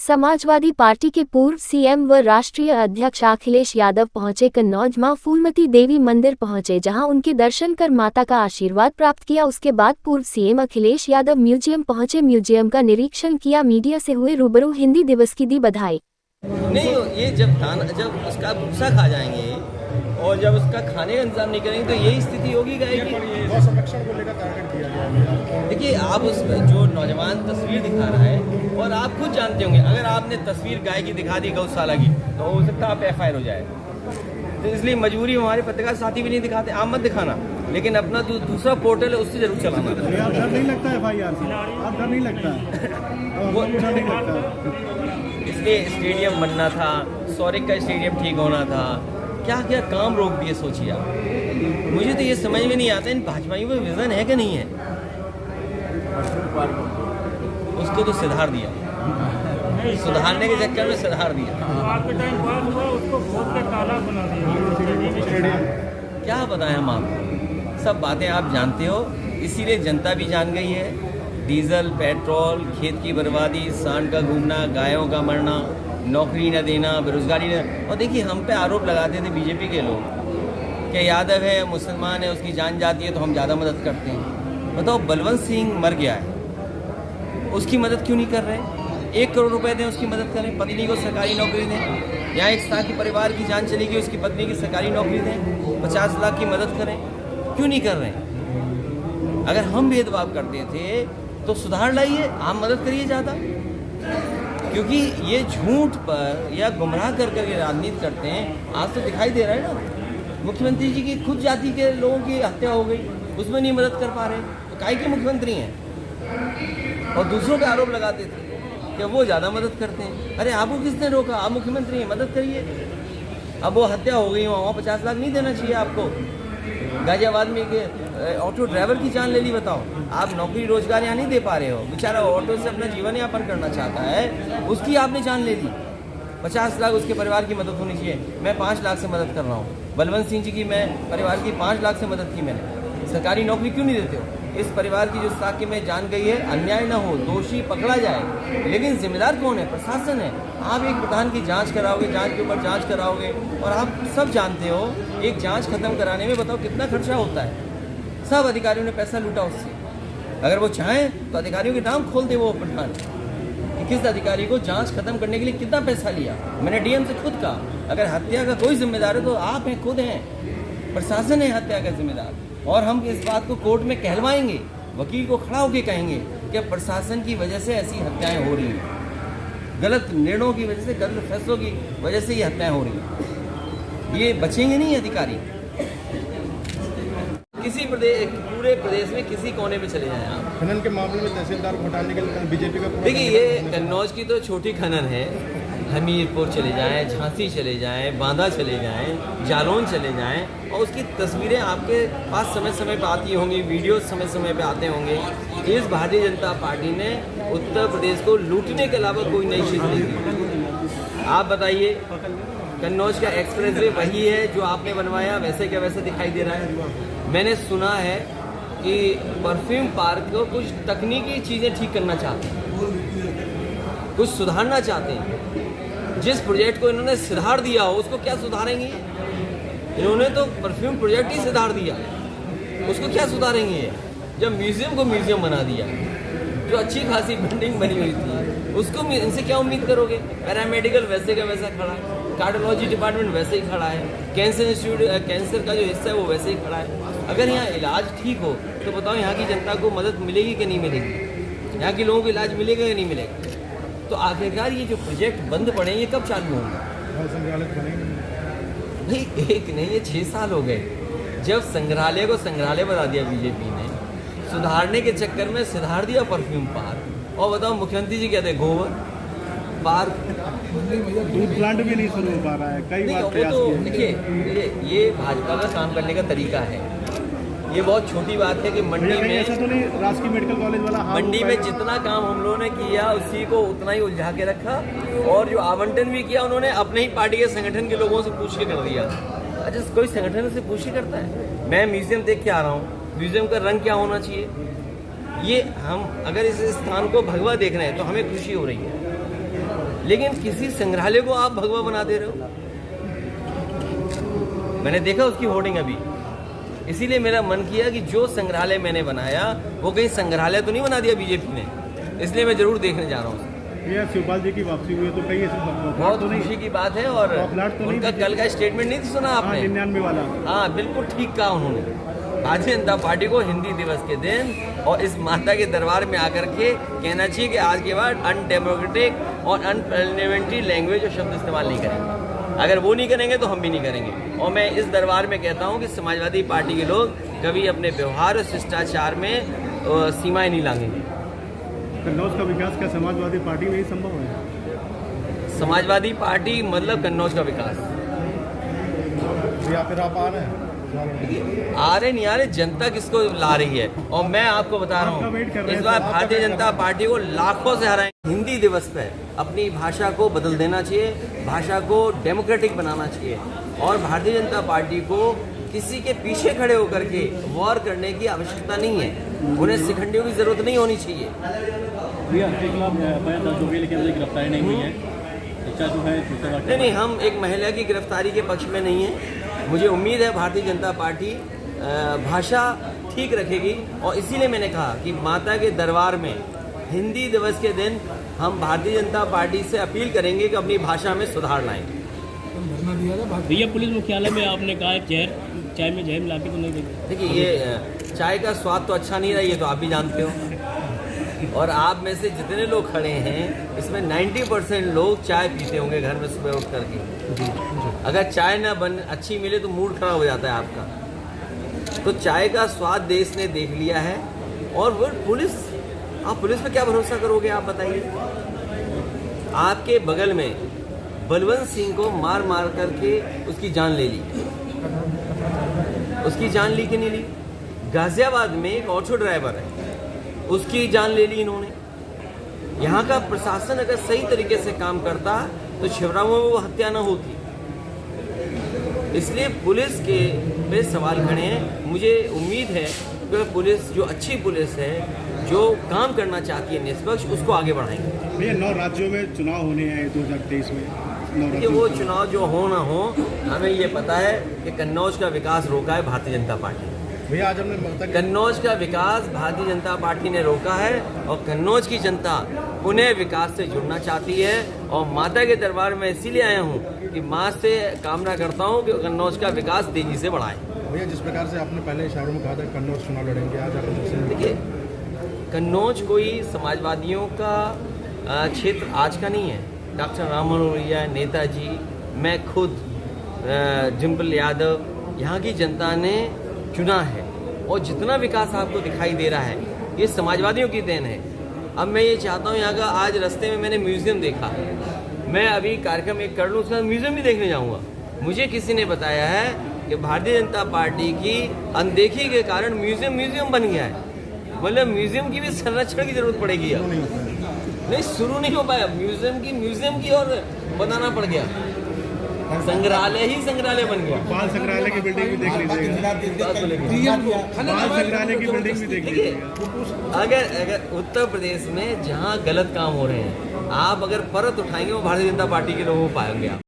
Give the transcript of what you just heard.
Samajwadi party के पूर्व CM व राष्ट्रीय अध्यक्ष अखिलेश यादव पहुंचे कन्नौज। मां फूलमती देवी मंदिर पहुंचे, जहां उनके दर्शन कर माता का आशीर्वाद प्राप्त किया। उसके बाद पूर्व सीएम अखिलेश यादव म्यूजियम पहुंचे, म्यूजियम का निरीक्षण किया, मीडिया से हुए रूबरू, हिंदी दिवस की दी बधाई। नहीं, ये जब उसका भूसा खा जाएंगे और जब उसका खाने का इंतजाम नहीं करेंगे तो यही स्थिति होगी गाय की। संरक्षण को लेकर टारगेट दिया गया। देखिए, आप उस जो नौजवान तस्वीर दिखा रहा है, और आप खुद जानते होंगे अगर आपने तस्वीर गाय की दिखा दी गौशाला की तो हो सकता है आप FIR हो जाए। तो इसलिए मजबूरी हमारे पत्रकार साथी भी नहीं दिखाते। आप मत दिखाना, लेकिन अपना दूसरा पोर्टल है उससे जरूर चलाना। आप डर नहीं लगता FIR से? आप डर नहीं लगता? वो डर नहीं लगता। इसलिए स्टेडियम बनना था, सौरिक का स्टेडियम ठीक होना था, क्या क्या काम रोक दिए सोचिए आप। मुझे तो ये समझ में नहीं आता इन भाजपाइयों में विजन है कि नहीं है। उसको तो सुधार दिया, सुधारने के चक्कर में सुधार दिया। क्या बताएं हम आपको, सब बातें आप जानते हो, इसीलिए जनता भी जान गई है। डीजल, पेट्रोल, खेत की बर्बादी, सांड का घूमना, गायों का मरना, नौकरी न देना, बेरोजगारी न। और देखिए, हम पे आरोप लगाते थे बीजेपी के लोग कि यादव है, मुसलमान है, उसकी जान जाती है तो हम ज़्यादा मदद करते हैं। बताओ, बलवंत सिंह मर गया है, उसकी मदद क्यों नहीं कर रहे? 1 करोड़ रुपए दें, उसकी मदद करें, पत्नी को सरकारी नौकरी दें। यहाँ एक साथी परिवार की जान चली गई, उसकी पत्नी की सरकारी नौकरी दें, 50 लाख की मदद करें, क्यों नहीं कर रहे? अगर हम भेदभाव करते थे तो सुधार लाइए, आप मदद करिए ज़्यादा। क्योंकि ये झूठ पर या गुमराह कर करके राजनीति करते हैं। आज तो दिखाई दे रहा है ना, मुख्यमंत्री जी की खुद जाति के लोगों की हत्या हो गई, उसमें नहीं मदद कर पा रहे, तो काहे के मुख्यमंत्री हैं? और दूसरों पे आरोप लगाते थे कि वो ज़्यादा मदद करते हैं। अरे आपको किसने रोका? आप मुख्यमंत्री हैं, मदद करिए। अब वो हत्या हो गई, वहाँ 50 लाख नहीं देना चाहिए आपको। गाजियाबाद में ऑटो ड्राइवर की जान ले ली, बताओ। आप नौकरी रोजगार यहाँ नहीं दे पा रहे हो, बेचारा ऑटो से अपना जीवन यापन करना चाहता है, उसकी आपने जान ले ली। 50 लाख उसके परिवार की मदद होनी चाहिए। मैं 5 लाख से मदद कर रहा हूँ। बलवंत सिंह जी की मैं परिवार की 5 लाख से मदद की मैंने। सरकारी नौकरी क्यों नहीं देते हो? इस परिवार की जो साक्ष्य में जान गई है, अन्याय ना हो, दोषी पकड़ा जाए, लेकिन जिम्मेदार कौन है? प्रशासन है। आप एक प्रधान की जांच कराओगे, जांच के ऊपर जांच कराओगे, और आप सब जानते हो एक जांच खत्म कराने में बताओ कितना खर्चा होता है। सब अधिकारियों ने पैसा लूटा उससे। अगर वो चाहें तो अधिकारियों के नाम खोल दे वो प्रधान कि किस अधिकारी को जांच खत्म करने के लिए कितना पैसा लिया। मैंने DM से खुद कहा, अगर हत्या का कोई जिम्मेदार है तो आप हैं, खुद हैं, प्रशासन है हत्या का जिम्मेदार। और हम इस बात को कोर्ट में कहलवाएंगे, वकील को खड़ा होकर कहेंगे कि प्रशासन की वजह से ऐसी हत्याएं हो रही हैं, गलत निर्णयों की वजह से, गलत फैसलों की वजह से ये हत्याएं हो रही हैं। ये बचेंगे नहीं अधिकारी। किसी पूरे प्रदेश में किसी कोने में चले जाएं आप। खनन के मामले में तहसीलदार को हटाने के लिए बीजेपी का देखिए, ये कन्नौज की तो छोटी खनन है। हमीरपुर चले जाएं, झांसी चले जाएं, बांदा चले जाएं, जालौन चले जाएं, और उसकी तस्वीरें आपके पास समय समय पर आती होंगी, वीडियो समय समय पे आते होंगे। इस भारतीय जनता पार्टी ने उत्तर प्रदेश को लूटने के अलावा कोई नई चीज़ नहीं दी। आप बताइए, कन्नौज का एक्सप्रेस वे वही है जो आपने बनवाया, वैसे क्या वैसे दिखाई दे रहा है। मैंने सुना है कि परफ्यूम पार्क को कुछ तकनीकी चीज़ें ठीक करना चाहते हैं, कुछ सुधारना चाहते हैं। जिस प्रोजेक्ट को इन्होंने सुधार दिया हो उसको क्या सुधारेंगे? इन्होंने तो परफ्यूम प्रोजेक्ट ही सुधार दिया, उसको क्या सुधारेंगे? जब म्यूजियम को म्यूजियम बना दिया, जो अच्छी खासी बिल्डिंग बनी हुई थी, उसको इनसे क्या उम्मीद करोगे? पैरामेडिकल वैसे का वैसा खड़ा है, कार्डियोलॉजी डिपार्टमेंट वैसे ही खड़ा है, कैंसर इंस्टीट्यूट, कैंसर का जो हिस्सा है वो वैसे ही खड़ा है। अगर यहाँ इलाज ठीक हो तो बताओ यहाँ की जनता को मदद मिलेगी कि नहीं मिलेगी? यहाँ के लोगों को इलाज मिलेगा कि नहीं मिलेगा? तो आखिरकार ये जो प्रोजेक्ट बंद पड़े, ये कब चालू होंगे? भाई एक नहीं, ये 6 साल हो गए जब संग्रहालय को संग्रहालय बना दिया बीजेपी ने, सुधारने के चक्कर में सुधार दिया परफ्यूम पार्क। और बताओ मुख्यमंत्री जी कहते हैं गोबर पार्क, दूध प्लांट भी नहीं शुरू हो पा रहा है। कई बार प्रयास किए। देखिए, ये भाजपा का काम करने का तरीका है। ये बहुत छोटी बात है कि मंडी में, ऐसा तो नहीं राजकीय मेडिकल कॉलेज वाला मंडी में जितना काम हम लोगों ने किया उसी को उतना ही उलझा के रखा, और जो आवंटन भी किया उन्होंने अपने ही पार्टी के संगठन के लोगों से पूछ के कर दिया। अच्छा, कोई संगठन से पूछ के करता है? मैं म्यूजियम देख के आ रहा हूँ, म्यूजियम का रंग क्या होना चाहिए? ये हम अगर इस स्थान को भगवा देख रहे हैं तो हमें खुशी हो रही है। लेकिन किसी संग्रहालय को आप भगवा बना दे रहे हो। मैंने देखा उसकी होर्डिंग अभी, इसीलिए मेरा मन किया कि जो संग्रहालय मैंने बनाया वो कहीं संग्रहालय तो नहीं बना दिया बीजेपी ने, इसलिए मैं जरूर देखने जा रहा हूँ। ये शिवपाल जी की वापसी हुई है तो कहीं ऐसे बहुत खुशी की बात है। और उनका कल का स्टेटमेंट नहीं सुना आपने? 99 वाला। हाँ, बिल्कुल ठीक कहा उन्होंने। भारतीय जनता पार्टी को हिंदी दिवस के दिन और इस माता के दरबार में आकर के कहना चाहिए कि आज के बाद अनडेमोक्रेटिक और अनपार्लियामेंट्री लैंग्वेज और शब्द इस्तेमाल नहीं करेंगे। अगर वो नहीं करेंगे तो हम भी नहीं करेंगे। और मैं इस दरबार में कहता हूँ कि समाजवादी पार्टी के लोग कभी अपने व्यवहार और शिष्टाचार में सीमाएं नहीं लाएंगे। कन्नौज का विकास क्या समाजवादी पार्टी में ही संभव है? समाजवादी पार्टी मतलब कन्नौज का विकास। या फिर आप आ रहे हैं? आ रहे नहीं आ रहे, जनता किसको ला रही है। और मैं आपको बता रहा हूँ इस बार भारतीय जनता पार्टी को लाखों से हराएंगे। हिंदी दिवस पे अपनी भाषा को बदल देना चाहिए, भाषा को डेमोक्रेटिक बनाना चाहिए और भारतीय जनता पार्टी को किसी के पीछे खड़े होकर के वॉर करने की आवश्यकता नहीं है। उन्हें शिखंडियों की जरूरत नहीं होनी चाहिए। गिरफ्तारी नहीं हुई है, नहीं, हम एक महिला की गिरफ्तारी के पक्ष में नहीं है। मुझे उम्मीद है भारतीय जनता पार्टी भाषा ठीक रखेगी और इसीलिए मैंने कहा कि माता के दरबार में हिंदी दिवस के दिन हम भारतीय जनता पार्टी से अपील करेंगे कि अपनी भाषा में सुधार लाएं। भैया, पुलिस मुख्यालय में आपने कहा चाय में जहर मिला के तो नहीं देंगे? देखिए, ये चाय का स्वाद तो अच्छा नहीं रहा, ये तो आप भी जानते हो। और आप में से जितने लोग खड़े हैं इसमें 90% लोग चाय पीते होंगे घर में सुबह उठ करके। अगर चाय ना अच्छी मिले तो मूड खराब हो जाता है आपका। तो चाय का स्वाद देश ने देख लिया है। और वो पुलिस, आप पुलिस पे क्या भरोसा करोगे? आप बताइए। आपके बगल में बलवंत सिंह को मार मार करके उसकी जान ले ली। उसकी जान ली कि नहीं ली? गाजियाबाद में एक ऑटो ड्राइवर है, उसकी जान ले ली इन्होंने। यहाँ का प्रशासन अगर सही तरीके से काम करता तो शिवरामों में वो हत्या न होती। इसलिए पुलिस के पे सवाल खड़े हैं। मुझे उम्मीद है कि पुलिस जो अच्छी पुलिस है, जो काम करना चाहती है निष्पक्ष, उसको आगे बढ़ाएंगे। भैया 9 राज्यों में चुनाव होने हैं 2023 में। कि वो चुनाव जो हो ना हो, हमें ये पता है कि कन्नौज का विकास रोका है भारतीय जनता पार्टी। भैया आज हमने कन्नौज का विकास भारतीय जनता पार्टी ने रोका है और कन्नौज की जनता पुनः विकास से जुड़ना चाहती है। और माता के दरबार में इसीलिए आया हूँ कि माँ से कामना करता हूँ कि कन्नौज का विकास तेजी से बढ़ाए। भैया जिस प्रकार से आपने पहले इशारों में कहा था कन्नौज चुनाव लड़ेंगे, आज आप देखिए, कन्नौज कोई समाजवादियों का क्षेत्र आज का नहीं है। डॉक्टर राम मनोहर, नेताजी, मैं खुद, डिम्पल यादव, यहाँ की जनता ने चुना है। और जितना विकास आपको दिखाई दे रहा है ये समाजवादियों की देन है। अब मैं ये चाहता हूँ, यहाँ का आज रास्ते में मैंने म्यूजियम देखा, मैं अभी कार्यक्रम एक कर लूँ उसका म्यूजियम भी देखने जाऊँगा। मुझे किसी ने बताया है कि भारतीय जनता पार्टी की अनदेखी के कारण म्यूजियम बन गया है। मतलब म्यूजियम की भी संरक्षण की जरूरत पड़ेगी। अब नहीं, शुरू नहीं हो पाया म्यूजियम की और बनाना पड़ गया। संग्रहालय बन गया। बाल संग्रहालय की बिल्डिंग भी देख लीजिएगा। बाल संग्रहालय की बिल्डिंग भी देख लीजिएगा। अगर उत्तर प्रदेश में जहाँ गलत काम हो रहे हैं आप अगर परत उठाएंगे वो भारतीय जनता पार्टी के लोगों को पाएंगे आप।